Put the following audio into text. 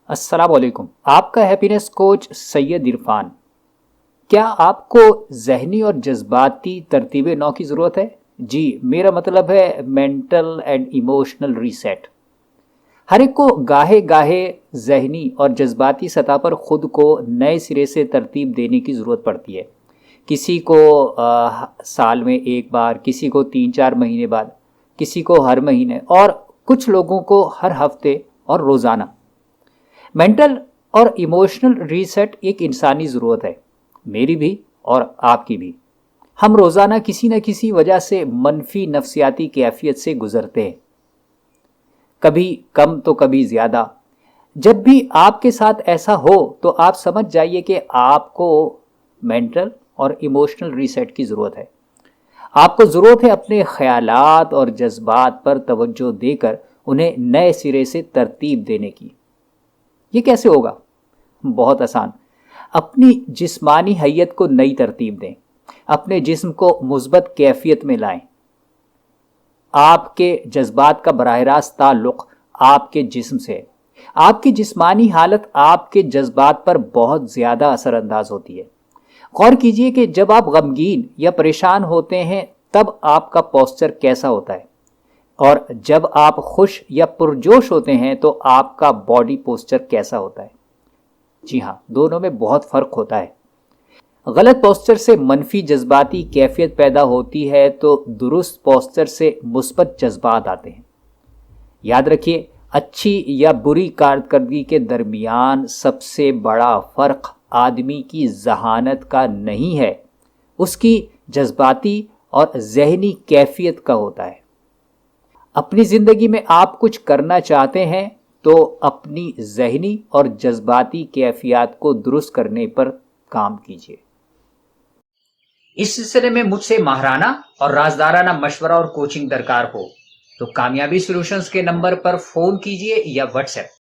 السلام علیکم، آپ کا ہیپینس کوچ سید عرفان۔ کیا آپ کو ذہنی اور جذباتی ترتیب نو کی ضرورت ہے؟ جی، میرا مطلب ہے مینٹل اینڈ ایموشنل ریسیٹ۔ ہر ایک کو گاہے گاہے ذہنی اور جذباتی سطح پر خود کو نئے سرے سے ترتیب دینے کی ضرورت پڑتی ہے۔ کسی کو سال میں ایک بار، کسی کو 3-4 مہینے بعد، کسی کو ہر مہینے، اور کچھ لوگوں کو ہر ہفتے اور روزانہ۔ مینٹل اور ایموشنل ریسیٹ ایک انسانی ضرورت ہے، میری بھی اور آپ کی بھی۔ ہم روزانہ کسی نہ کسی وجہ سے منفی نفسیاتی کیفیت سے گزرتے ہیں، کبھی کم تو کبھی زیادہ۔ جب بھی آپ کے ساتھ ایسا ہو تو آپ سمجھ جائیے کہ آپ کو مینٹل اور ایموشنل ریسیٹ کی ضرورت ہے۔ آپ کو ضرورت ہے اپنے خیالات اور جذبات پر توجہ دے کر انہیں نئے سرے سے ترتیب دینے کی۔ یہ کیسے ہوگا؟ بہت آسان۔ اپنی جسمانی حیت کو نئی ترتیب دیں، اپنے جسم کو مثبت کیفیت میں لائیں۔ آپ کے جذبات کا براہ راست تعلق آپ کے جسم سے ہے۔ آپ کی جسمانی حالت آپ کے جذبات پر بہت زیادہ اثر انداز ہوتی ہے۔ غور کیجئے کہ جب آپ غمگین یا پریشان ہوتے ہیں تب آپ کا پوسچر کیسا ہوتا ہے، اور جب آپ خوش یا پرجوش ہوتے ہیں تو آپ کا باڈی پوسچر کیسا ہوتا ہے؟ جی ہاں، دونوں میں بہت فرق ہوتا ہے۔ غلط پوسچر سے منفی جذباتی کیفیت پیدا ہوتی ہے تو درست پوسچر سے مثبت جذبات آتے ہیں۔ یاد رکھیے، اچھی یا بری کارکردگی کے درمیان سب سے بڑا فرق آدمی کی ذہانت کا نہیں ہے، اس کی جذباتی اور ذہنی کیفیت کا ہوتا ہے۔ اپنی زندگی میں آپ کچھ کرنا چاہتے ہیں تو اپنی ذہنی اور جذباتی کیفیات کو درست کرنے پر کام کیجیے۔ اس سلسلے میں مجھ سے ماہرانہ اور رازدارانہ مشورہ اور کوچنگ درکار ہو تو کامیابی سولوشنز کے نمبر پر فون کیجیے یا واٹس ایپ